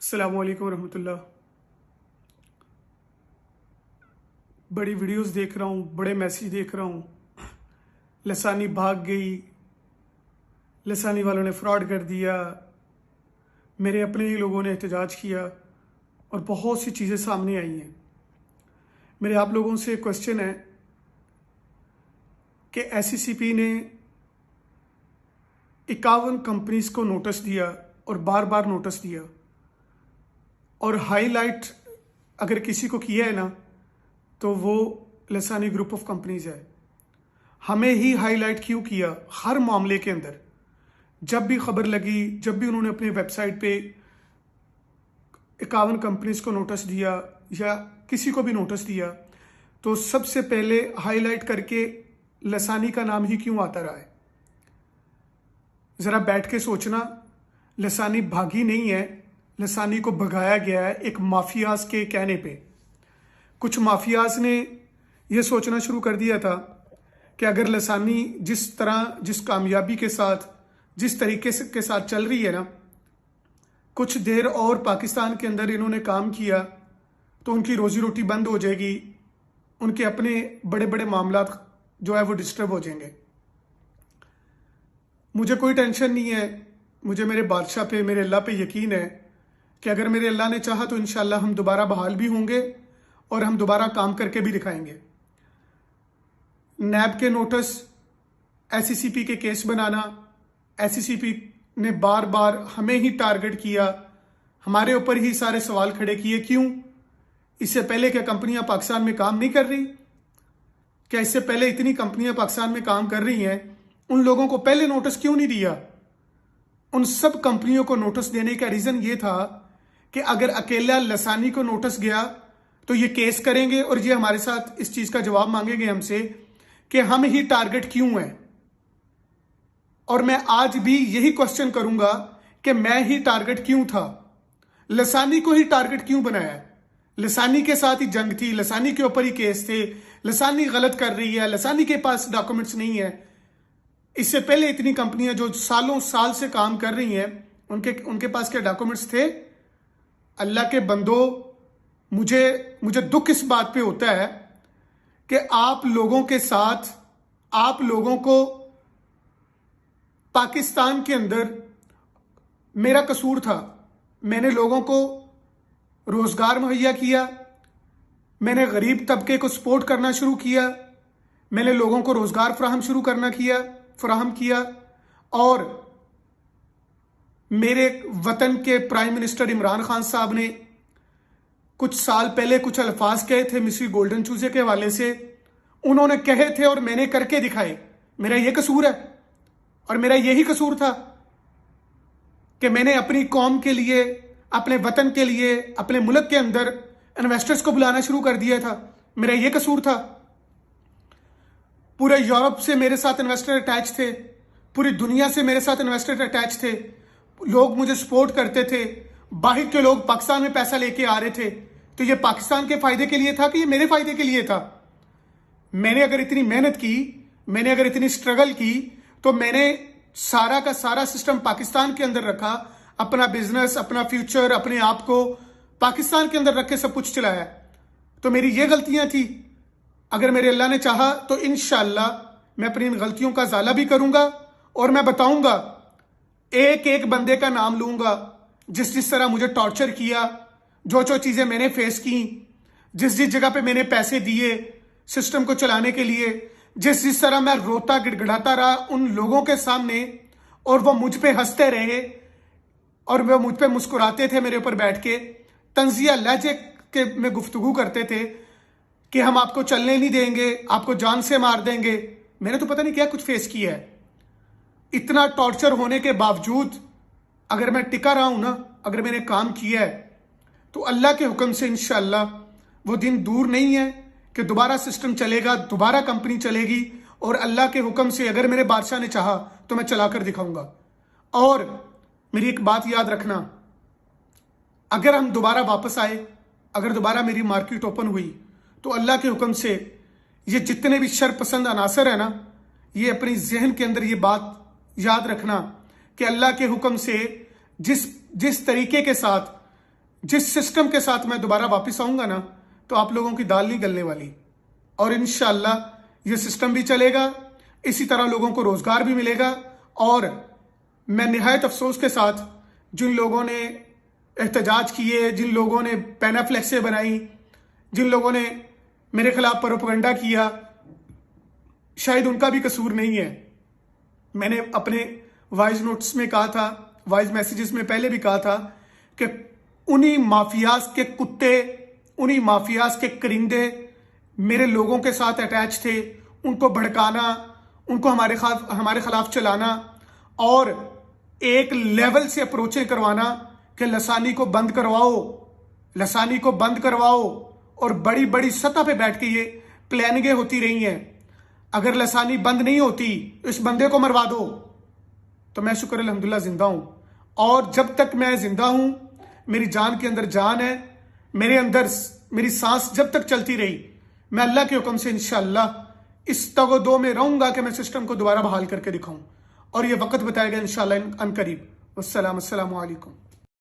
अस्सलामु अलैकुम रहमतुल्लाह। बड़ी वीडियोस देख रहा हूँ, बड़े मैसेज देख रहा हूँ। लसानी भाग गई, लसानी वालों ने फ्रॉड कर दिया, मेरे अपने ही लोगों ने एहतजाज किया और बहुत सी चीज़ें सामने आई हैं। मेरे आप लोगों से क्वेश्चन है कि SCCP ने 51 कंपनीज को नोटिस दिया और बार बार नोटिस दिया, और हाईलाइट अगर किसी को किया है ना तो वो लसानी ग्रुप ऑफ कंपनीज है। हमें ही हाईलाइट क्यों किया? हर मामले के अंदर जब भी खबर लगी, जब भी उन्होंने अपनी वेबसाइट पे 51 कंपनीज को नोटिस दिया या किसी को भी नोटिस दिया, तो सबसे पहले हाईलाइट करके लसानी का नाम ही क्यों आता रहा है? ज़रा बैठ के सोचना। लसानी भागी नहीं है, लसानी को भगाया गया है एक माफियाज के कहने पे। कुछ माफियाज ने यह सोचना शुरू कर दिया था कि अगर लसानी जिस तरह, जिस कामयाबी के साथ, जिस तरीके से के साथ चल रही है ना, कुछ देर और पाकिस्तान के अंदर इन्होंने काम किया तो उनकी रोजी रोटी बंद हो जाएगी, उनके अपने बड़े बड़े मामला जो है वो डिस्टर्ब हो जाएंगे। मुझे कोई टेंशन नहीं है, मुझे मेरे बादशाह पे, मेरे अल्लाह पे यकीन है कि अगर मेरे अल्लाह ने चाहा तो इंशाल्लाह हम दोबारा बहाल भी होंगे और हम दोबारा काम करके भी दिखाएंगे। नैब के नोटिस, SCCP के केस बनाना, SCCP ने बार बार हमें ही टारगेट किया, हमारे ऊपर ही सारे सवाल खड़े किए। क्यों? इससे पहले क्या कंपनियां पाकिस्तान में काम नहीं कर रही? क्या इससे पहले इतनी कंपनियां पाकिस्तान में काम कर रही हैं? उन लोगों को पहले नोटिस क्यों नहीं दिया? उन सब कंपनियों को नोटिस देने का रीजन ये था कि अगर अकेला लसानी को नोटिस गया तो ये केस करेंगे और ये हमारे साथ इस चीज का जवाब मांगेंगे हमसे कि हम ही टारगेट क्यों हैं। और मैं आज भी यही क्वेश्चन करूंगा कि मैं ही टारगेट क्यों था? लसानी को ही टारगेट क्यों बनाया? लसानी के साथ ही जंग थी, लसानी के ऊपर ही केस थे, लसानी गलत कर रही है, लसानी के पास डॉक्यूमेंट्स नहीं है। इससे पहले इतनी कंपनियां जो सालों साल से काम कर रही हैं, उनके पास क्या डॉक्यूमेंट्स थे? अल्लाह के बंदो, मुझे दुख इस बात पे होता है कि आप लोगों के साथ, आप लोगों को पाकिस्तान के अंदर मेरा कसूर था। मैंने लोगों को रोजगार मुहैया किया, मैंने गरीब तबके को सपोर्ट करना शुरू किया, मैंने लोगों को रोजगार फराहम किया और मेरे वतन के प्राइम मिनिस्टर इमरान खान साहब ने कुछ साल पहले कुछ अल्फाज कहे थे मिस्री गोल्डन चूजे के हवाले से। उन्होंने कहे थे और मैंने करके दिखाए। मेरा यह कसूर है और मेरा यही कसूर था कि मैंने अपनी कौम के लिए, अपने वतन के लिए, अपने मुल्क के अंदर इन्वेस्टर्स को बुलाना शुरू कर दिया था। मेरा यह कसूर था। पूरे यूरोप से मेरे साथ इन्वेस्टर अटैच थे, पूरी दुनिया से मेरे साथ इन्वेस्टर अटैच थे, लोग मुझे सपोर्ट करते थे, बाहर के लोग पाकिस्तान में पैसा लेके आ रहे थे। तो ये पाकिस्तान के फायदे के लिए था कि ये मेरे फायदे के लिए था? मैंने अगर इतनी मेहनत की, मैंने अगर इतनी स्ट्रगल की, तो मैंने सारा का सारा सिस्टम पाकिस्तान के अंदर रखा, अपना बिजनेस, अपना फ्यूचर, अपने आप को पाकिस्तान के अंदर रख के सब कुछ चलाया। तो मेरी ये गलतियां थी। अगर मेरे अल्लाह ने चाहा तो इंशाअल्लाह मैं अपनी इन गलतियों का ज़ाला भी करूंगा और मैं बताऊंगा, एक एक बंदे का नाम लूंगा जिस तरह मुझे टॉर्चर किया, जो चीजें मैंने फेस की, जिस जगह पे मैंने पैसे दिए सिस्टम को चलाने के लिए, जिस तरह मैं रोता गिड़गिड़ाता रहा उन लोगों के सामने और वो मुझ पे हंसते रहे और वो मुझ पे मुस्कुराते थे, मेरे ऊपर बैठ के तंजिया लहजे के में गुफ्तगू करते थे कि हम आपको चलने नहीं देंगे, आपको जान से मार देंगे। मैंने तो पता नहीं क्या कुछ फेस किया है। इतना टॉर्चर होने के बावजूद अगर मैं टिका रहा हूं ना, अगर मैंने काम किया है, तो अल्लाह के हुक्म से इंशाअल्लाह वो दिन दूर नहीं है कि दोबारा सिस्टम चलेगा, दोबारा कंपनी चलेगी और अल्लाह के हुक्म से अगर मेरे बादशाह ने चाहा तो मैं चलाकर दिखाऊंगा। और मेरी एक बात याद रखना, अगर हम दोबारा वापस आए, अगर दोबारा मेरी मार्केट ओपन हुई, तो अल्लाह के हुक्म से ये जितने भी शर पसंद अनासर है ना, ये अपनी जहन के अंदर ये बात याद रखना कि अल्लाह के हुक्म से जिस तरीके के साथ जिस सिस्टम के साथ मैं दोबारा वापस आऊंगा ना, तो आप लोगों की दाल नहीं गलने वाली। और इंशाअल्लाह ये सिस्टम भी चलेगा, इसी तरह लोगों को रोजगार भी मिलेगा। और मैं निहायत अफसोस के साथ जिन लोगों ने एहतजाज किए, जिन लोगों ने पैनाफ्लेक्सें बनाई, जिन लोगों ने मेरे खिलाफ प्रोपेगेंडा किया, शायद उनका भी कसूर नहीं है। मैंने अपने वॉइस नोट्स में कहा था, वॉइस मैसेजेस में पहले भी कहा था कि उन्हीं माफियाज के कुत्ते, उन्हीं माफियाज के करिंदे मेरे लोगों के साथ अटैच थे। उनको भड़काना, उनको हमारे खिलाफ चलाना और एक लेवल से अप्रोचें करवाना कि लसानी को बंद करवाओ, लसानी को बंद करवाओ। और बड़ी बड़ी सतह पे बैठ के ये प्लानिंगें होती रही हैं। अगर लसानी बंद नहीं होती, इस बंदे को मरवा दो। तो मैं शुक्र अल्हम्दुलिल्लाह जिंदा हूं, और जब तक मैं जिंदा हूं, मेरी जान के अंदर जान है, मेरे अंदर मेरी सांस जब तक चलती रही, मैं अल्लाह के हुक्म से इंशाअल्लाह इस तगो-दो में रहूंगा कि मैं सिस्टम को दोबारा बहाल करके दिखाऊं। और ये वक्त बताएगा इंशाअल्लाह अनकरीब। अस्सलाम वालेकुम।